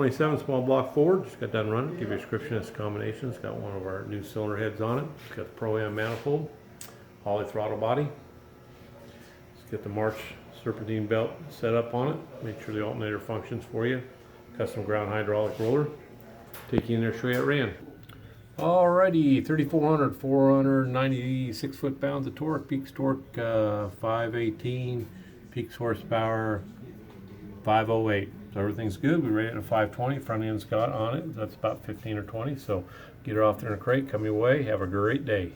527 small block Ford. Just got done running. Give you a description of this combination. It's got one of our new cylinder heads on it. It's got the Pro-Am manifold, Holley throttle body. Let's get the March serpentine belt set up on it. Make sure the alternator functions for you. Custom ground hydraulic roller. Take you in there, show you how it ran. Alrighty, 3,400, 496 foot-pounds of torque, peak torque 518, peak horsepower 508. So everything's good. We rated it at 520. Front end's got on it. That's about 15 or 20. So get her off there in a crate. Come your way. Have a great day.